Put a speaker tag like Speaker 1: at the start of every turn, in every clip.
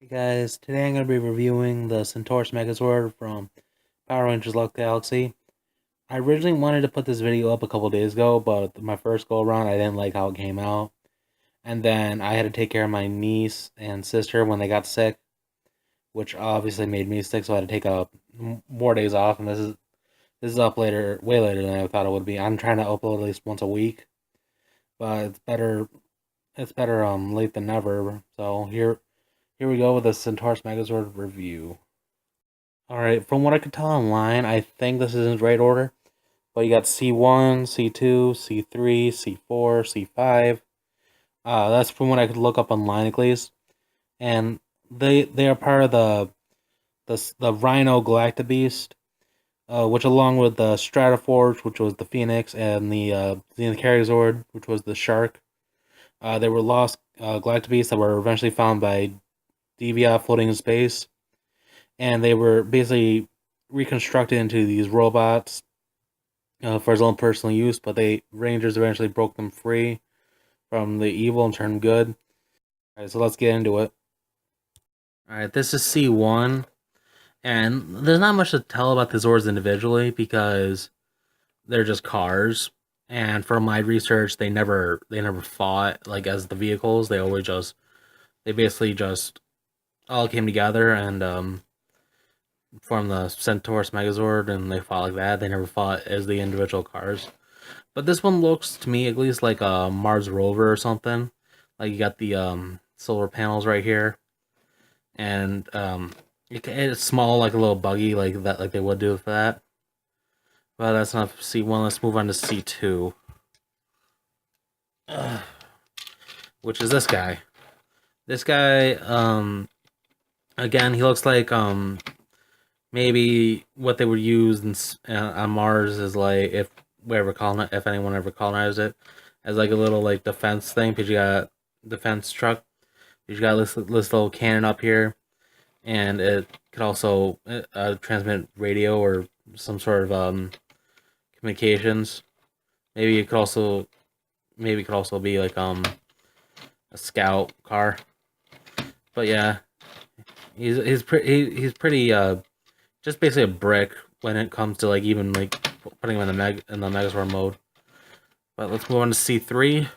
Speaker 1: Hey guys, today I'm going to be reviewing the Centaurus Megazord from Power Rangers Lost Galaxy. I originally wanted to put this video up a couple days ago, but my first go around I didn't like how it came out. And then I had to take care of my niece and sister when they got sick, which obviously made me sick, so I had to take more days off, and this is up later, way later than I thought it would be. I'm trying to upload at least once a week, but it's better late than never. So here we go with the Centaurus Megazord review. Alright, from what I could tell online, I think this is in right order. But you got C1, C2, C3, C4, C5. That's from what I could look up online at least. And they are part of the Rhino Galactabeast, which along with the Stratoforge, which was the Phoenix, and the Megazord, which was the Shark. They were lost Galactabeasts that were eventually found by Devia floating in space, and they were basically reconstructed into these robots for his own personal use. But Rangers eventually broke them free from the evil and turned good. All right, so let's get into it. All right, this is C1, and there's not much to tell about the Zords individually because they're just cars. And from my research, they never fought like as the vehicles. They basically just all came together and formed the Centaurus Megazord, and they fought like that. They never fought as the individual cars. But this one looks to me at least like a Mars rover or something. Like you got the solar panels right here, and it's small like a little buggy like that, like they would do for that. But that's enough C1. Let's move on to C2, which is this guy. This guy, again, he looks like maybe what they would use on Mars is like if anyone ever colonized it, as like a little like defense thing. Because you got defense truck, you got this little cannon up here, and it could also transmit radio or some sort of communications. Maybe it could also be like a scout car. But yeah, he's pretty just basically a brick when it comes to like even like putting him in the Megazord mode. But let's move on to C3.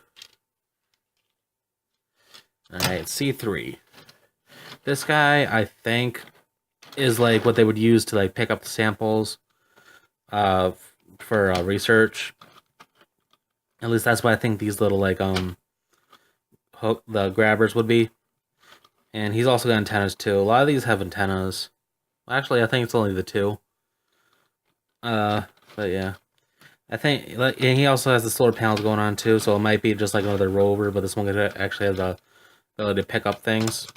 Speaker 1: Alright, C3. This guy, I think, is like what they would use to like pick up the samples for research. At least that's what I think these little like the grabbers would be. And he's also got antennas too. A lot of these have antennas. Actually, I think it's only the two. But yeah, I think and he also has the solar panels going on too, so it might be just like another rover, but this one could actually have the ability to pick up things.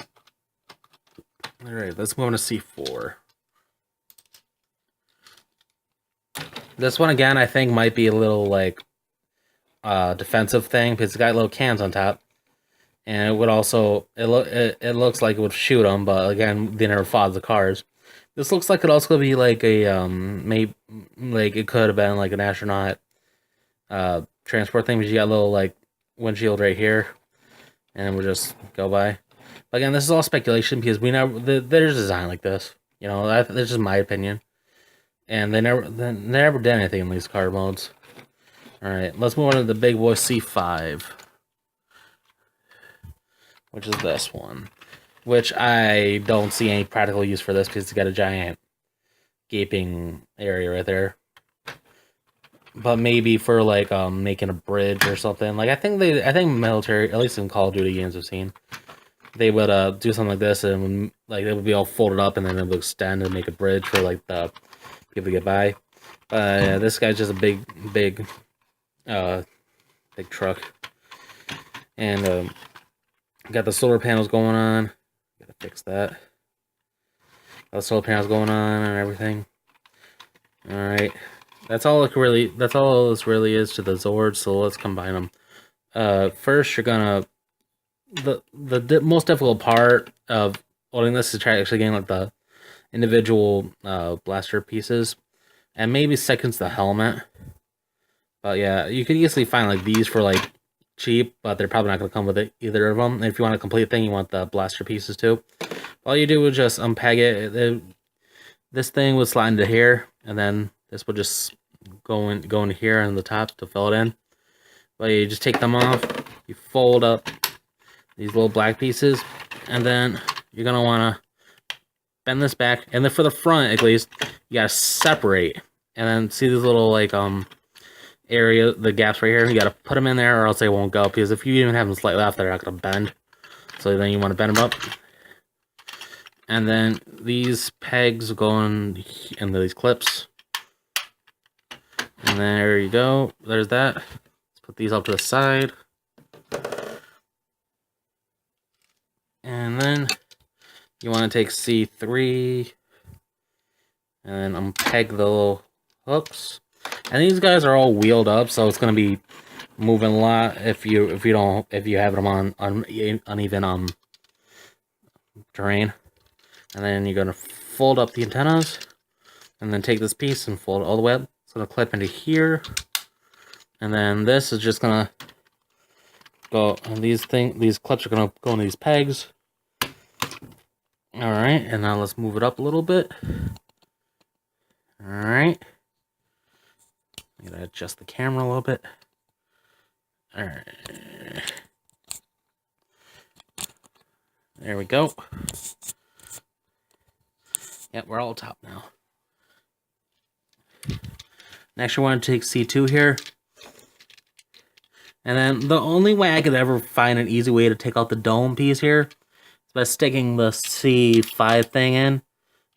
Speaker 1: All right, let's move on to C4. This one again, I think might be a little like defensive thing because it's got little cans on top, and it would also it looks like it would shoot them, but again, they never fought the cars. This looks like it also be like a maybe like it could have been like an astronaut transport thing, because you got a little like windshield right here, and we'll just go by. But again, this is all speculation because we never they're designed like this. You know, that's just my opinion, and they never did anything in these car modes. All right, let's move on to the big boy C5, which is this one. Which I don't see any practical use for this because it's got a giant gaping area right there. But maybe for like making a bridge or something. Like I think military, at least in Call of Duty games I've seen, they would do something like this, and like it would be all folded up, and then it would extend and make a bridge for like the people to get by. Yeah, this guy's just a big truck, and got the solar panels going on. Gotta fix that. Got the solar panels going on and everything. All right, that's all this really is to the Zords. So let's combine them. First, you're gonna the most difficult part of loading this is actually getting like the individual blaster pieces, and maybe second's the helmet. But yeah, you could easily find like these for like cheap, but they're probably not going to come with it, either of them. And if you want a complete thing, you want the blaster pieces too. But all you do is just unpeg it. This thing would slide into here, and then this would just go into here on the top to fill it in. But you just take them off, you fold up these little black pieces, and then you're gonna wanna bend this back, and then for the front at least, you gotta separate. And then see these little like area, the gaps right here, you gotta put them in there or else they won't go, because if you even have them slightly off, they're not gonna bend. So then you wanna bend them up. And then these pegs go into these clips. And there you go. There's that. Let's put these up to the side. And then you want to take C3 and unpeg the little hooks. And these guys are all wheeled up, so it's going to be moving a lot if you have them on uneven terrain. And then you're going to fold up the antennas, and then take this piece and fold it all the way up. It's going to clip into here. And then this is just going to go, and these clips are going to go in these pegs. Alright, and now let's move it up a little bit. Alright. I'm going to adjust the camera a little bit. Alright. There we go. Yep, we're all top now. Next, you want to take C2 here. And then the only way I could ever find an easy way to take out the dome piece here is by sticking the C5 thing in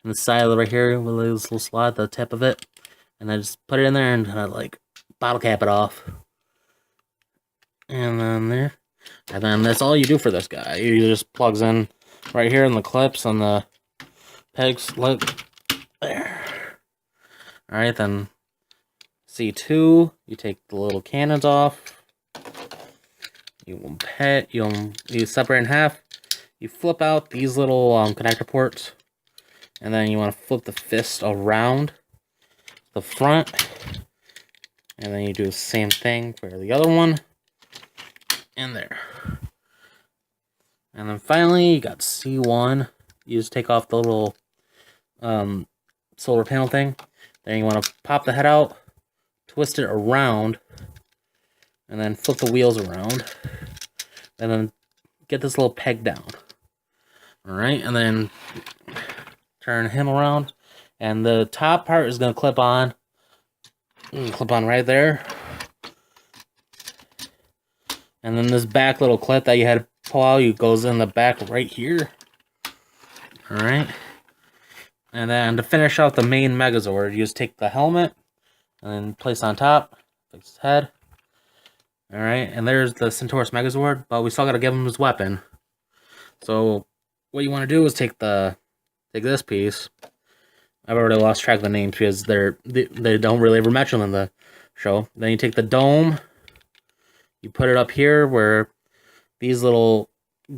Speaker 1: the side of it right here with this little slot at the tip of it. And then just put it in there and kind of like bottle cap it off. And then there. And then that's all you do for this guy. You just plugs in right here in the clips on the pegs, like there. Alright, then C2, you take the little cannons off. You separate in half. You flip out these little connector ports. And then you want to flip the fist around the front. And then you do the same thing for the other one. And there. And then finally, you got C1. You just take off the little solar panel thing. Then you want to pop the head out, twist it around, and then flip the wheels around. And then get this little peg down. Alright, and then turn him around. And the top part is going to clip on. Clip on right there. And then this back little clip that you had to pull out, goes in the back right here. Alright. And then to finish out the main Megazord, you just take the helmet and then place on top, fix his head. Alright, and there's the Centaurus Megazord, but we still gotta give him his weapon. So what you want to do is take this piece. I've already lost track of the names because they don't really ever mention them in the show. Then you take the dome, you put it up here where these little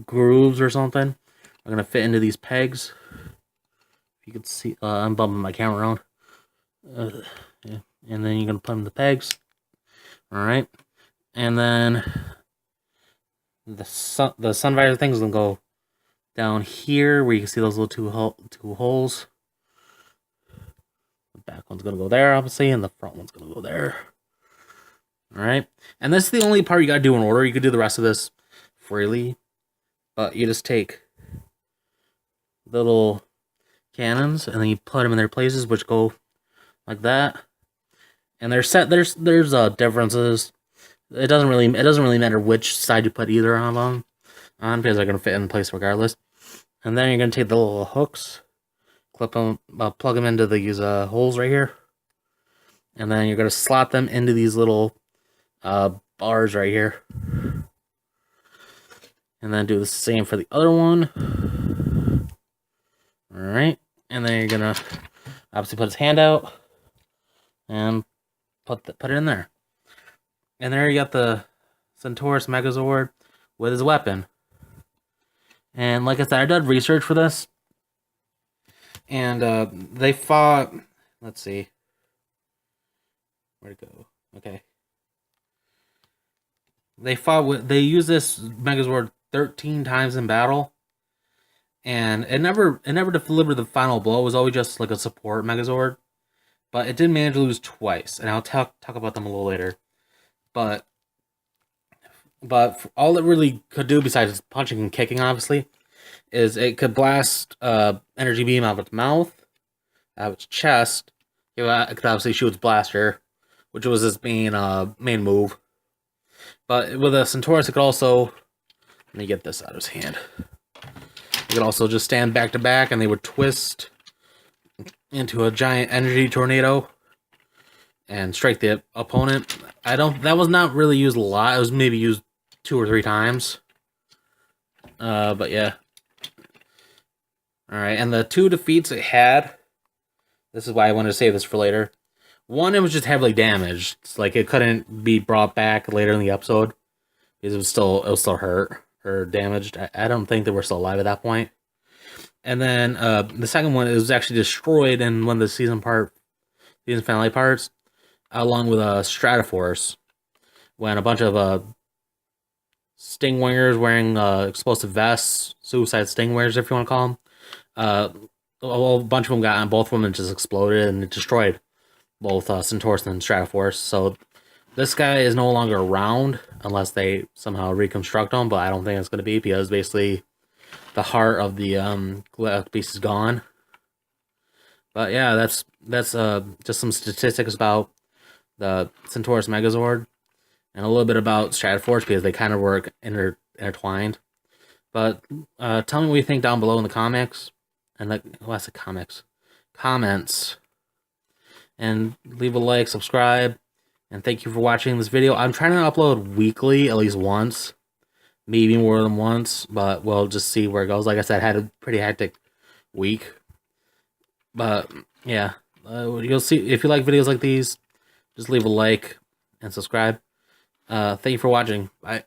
Speaker 1: grooves or something are gonna fit into these pegs. If you can see, I'm bumping my camera around. Yeah. And then you're gonna put them in the pegs. Alright. And then the sun visor thing is gonna go down here where you can see those little two holes. The back one's gonna go there, obviously, and the front one's gonna go there. Alright. And this is the only part you gotta do in order. You could do the rest of this freely. But you just take the little cannons and then you put them in their places, which go like that. And there's differences. It doesn't really matter which side you put either of them on because they're gonna fit in place regardless. And then you're gonna take the little hooks, clip them, plug them into these holes right here, and then you're gonna slot them into these little bars right here. And then do the same for the other one. Alright. And then you're gonna obviously put his hand out and put it in there. And there you got the Centaurus Megazord with his weapon. And like I said, I did research for this. And they fought, let's see. Where'd it go? Okay. They used this Megazord 13 times in battle. and it never delivered the final blow. It was always just like a support Megazord, but it did manage to lose twice, and I'll talk about them a little later. But all it really could do besides punching and kicking, obviously, is it could blast energy beam out of its mouth, out of its chest. It could obviously shoot its blaster, which was its main move. But with a Centaurus, it could also, let me get this out of his hand. It could also just stand back to back, and they would twist into a giant energy tornado and strike the opponent. That was not really used a lot. It was maybe used 2 or 3 times. But yeah. Alright, and the 2 defeats it had, this is why I wanted to save this for later. One, it was just heavily damaged. It's like it couldn't be brought back later in the episode because it was still hurt or damaged. I don't think they were still alive at that point. And then the second one, it was actually destroyed in one of the season finale parts, along with a Stratoforce, when a bunch of Stingwingers wearing explosive vests, suicide Stingwingers, if you want to call them, a bunch of them got on both of them and just exploded, and it destroyed both Centaurus and Stratoforce. So this guy is no longer around unless they somehow reconstruct him, but I don't think it's going to be, because basically the heart of the beast is gone. But yeah, that's just some statistics about the Centaurus Megazord, and a little bit about Stratoforce, because they kind of were intertwined. But tell me what you think down below in the comics, and comments, and leave a like, subscribe, and thank you for watching this video. I'm trying to upload weekly, at least once, maybe more than once, but we'll just see where it goes. Like I said, I had a pretty hectic week, but yeah, you'll see. If you like videos like these, just leave a like and subscribe. Thank you for watching. Bye.